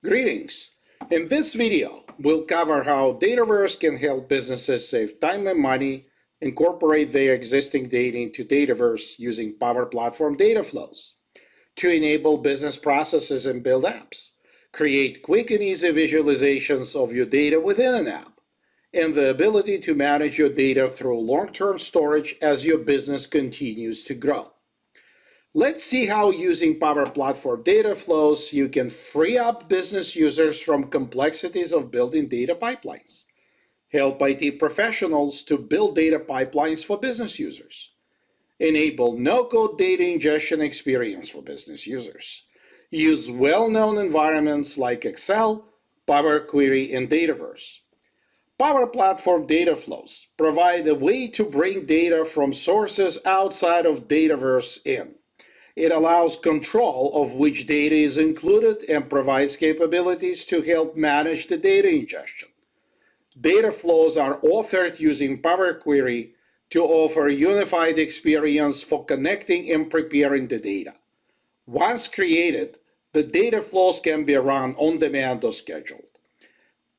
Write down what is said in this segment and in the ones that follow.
Greetings! In this video, we'll cover how Dataverse can help businesses save time and money, incorporate their existing data into Dataverse using Power Platform Dataflows, to enable business processes and build apps, create quick and easy visualizations of your data within an app, and the ability to manage your data through long-term storage as your business continues to grow. Let's see how using Power Platform Dataflows you can free up business users from complexities of building data pipelines. Help IT professionals to build data pipelines for business users. Enable no-code data ingestion experience for business users. Use well-known environments like Excel, Power Query, and Dataverse. Power Platform Dataflows provide a way to bring data from sources outside of Dataverse in. It allows control of which data is included and provides capabilities to help manage the data ingestion. Data flows are authored using Power Query to offer a unified experience for connecting and preparing the data. Once created, the data flows can be run on demand or scheduled.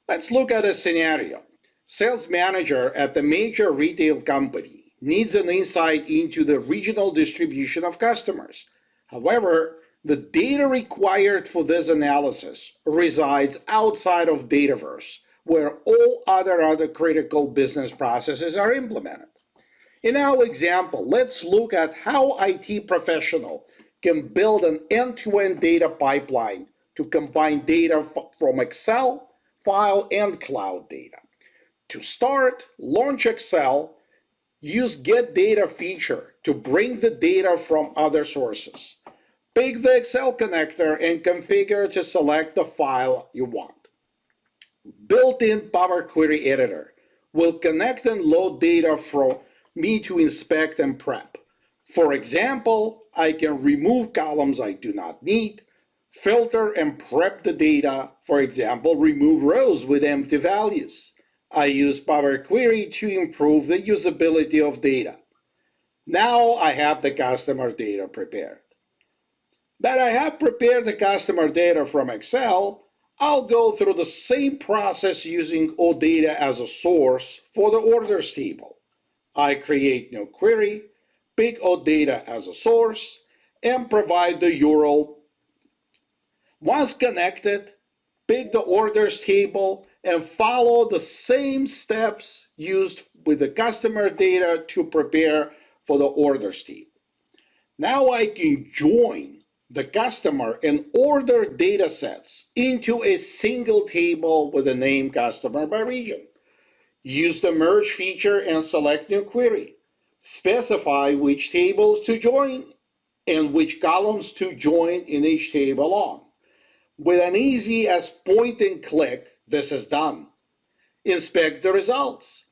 Let's look at a scenario. Sales manager at a major retail company needs an insight into the regional distribution of customers. However, the data required for this analysis resides outside of Dataverse, where all other critical business processes are implemented. In our example, let's look at how IT professional can build an end-to-end data pipeline to combine data from Excel, file, and cloud data. To start, launch Excel. Use Get Data feature to bring the data from other sources. Pick the Excel connector and configure to select the file you want. Built-in Power Query Editor will connect and load data from me to inspect and prep. For example, I can remove columns I do not need, filter and prep the data, for example, remove rows with empty values. I use Power Query to improve the usability of data. Now I have the customer data prepared. That I have prepared the customer data from Excel, I'll go through the same process using OData as a source for the orders table. I create new query, pick OData as a source, and provide the URL. Once connected, pick the orders table and follow the same steps used with the customer data to prepare for the orders table. Now I can join the customer and order data sets into a single table with the name customer by region. Use the merge feature and select new query. Specify which tables to join and which columns to join in each table on. With an easy as point and click, this is done. Inspect the results.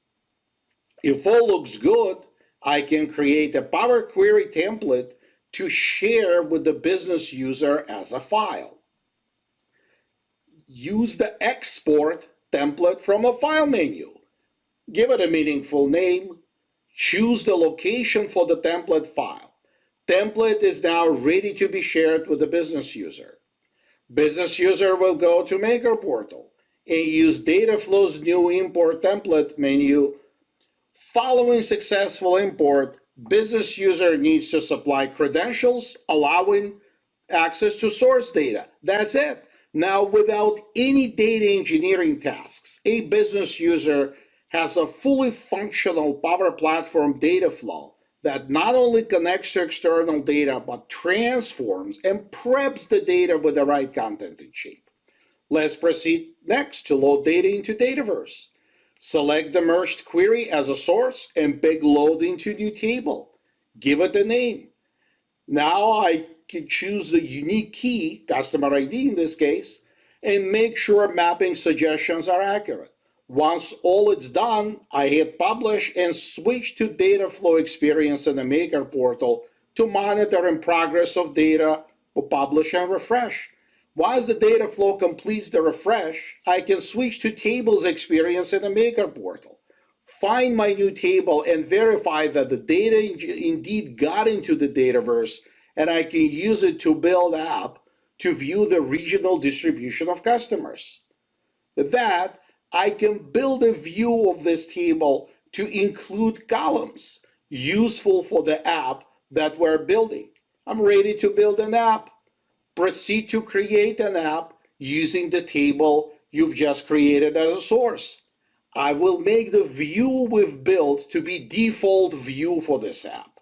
If all looks good, I can create a Power Query template to share with the business user as a file. Use the export template from a file menu. Give it a meaningful name. Choose the location for the template file. Template is now ready to be shared with the business user. Business user will go to Maker Portal and use Dataflow's new import template menu. Following successful import, business user needs to supply credentials allowing access to source data. That's it. Now, without any data engineering tasks, a business user has a fully functional Power Platform data flow that not only connects to external data, but transforms and preps the data with the right content and shape. Let's proceed next to load data into Dataverse. Select the merged query as a source and pick load into new table. Give it a name. Now I can choose the unique key, customer ID in this case, and make sure mapping suggestions are accurate. Once all it's done, I hit publish and switch to data flow experience in the Maker Portal to monitor in progress of data or publish and refresh. Once the data flow completes the refresh, I can switch to tables experience in the Maker Portal. Find my new table and verify that the data indeed got into the Dataverse, and I can use it to build app to view the regional distribution of customers. With that, I can build a view of this table to include columns useful for the app that we're building. I'm ready to build an app. Proceed to create an app using the table you've just created as a source. I will make the view we've built to be default view for this app.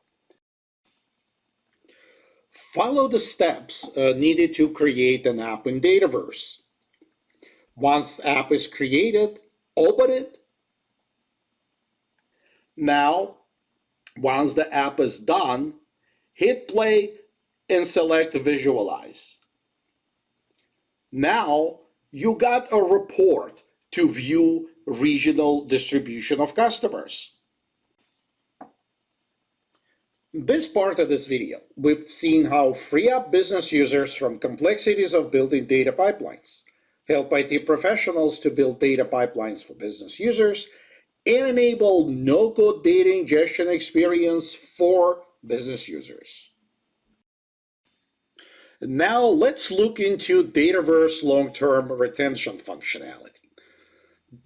Follow the steps needed to create an app in Dataverse. Once the app is created, open it. Now, once the app is done, hit play and select Visualize. Now, you got a report to view regional distribution of customers. In this part of this video, we've seen how free up business users from complexities of building data pipelines, help IT professionals to build data pipelines for business users, and enable no-code data ingestion experience for business users. Now let's look into Dataverse long-term retention functionality.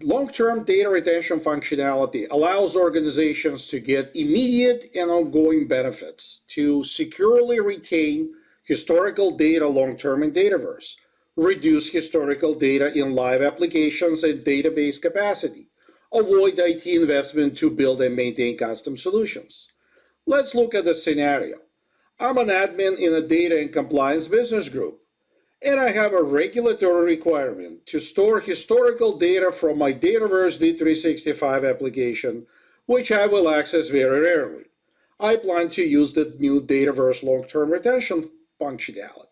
Long-term data retention functionality allows organizations to get immediate and ongoing benefits to securely retain historical data long-term in Dataverse, reduce historical data in live applications and database capacity, avoid IT investment to build and maintain custom solutions. Let's look at a scenario. I'm an admin in a data and compliance business group, and I have a regulatory requirement to store historical data from my Dataverse D365 application, which I will access very rarely. I plan to use the new Dataverse long-term retention functionality.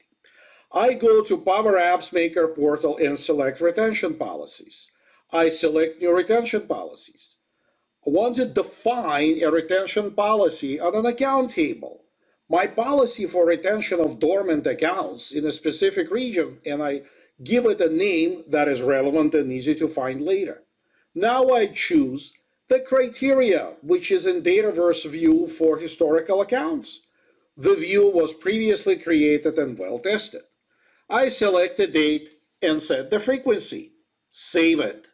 I go to Power Apps Maker portal and select retention policies. I select new retention policies. I want to define a retention policy on an account table. My policy for retention of dormant accounts in a specific region, and I give it a name that is relevant and easy to find later. Now I choose the criteria, which is in Dataverse view for historical accounts. The view was previously created and well tested. I select the date and set the frequency. Save it.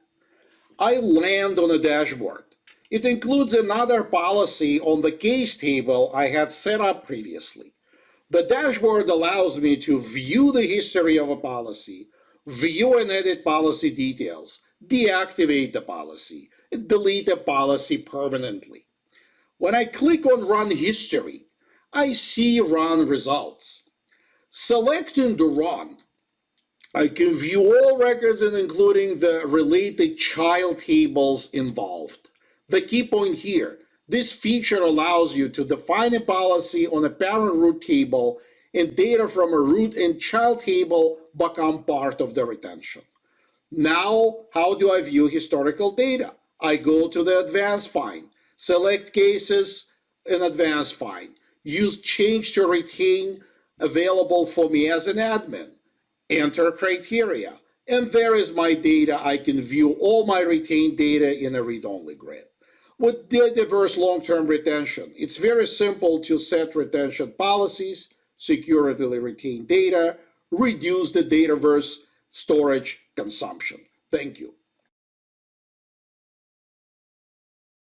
I land on a dashboard. It includes another policy on the case table I had set up previously. The dashboard allows me to view the history of a policy, view and edit policy details, deactivate the policy, and delete the policy permanently. When I click on Run History, I see Run Results. Selecting the Run, I can view all records and including the related child tables involved. The key point here, this feature allows you to define a policy on a parent root table and data from a root and child table become part of the retention. Now, how do I view historical data? I go to the Advanced Find, select Cases in Advanced Find, use Change to Retain available for me as an admin, enter criteria, and there is my data. I can view all my retained data in a read-only grid. With Dataverse long-term retention, it's very simple to set retention policies, securely retain data, reduce the Dataverse storage consumption. Thank you.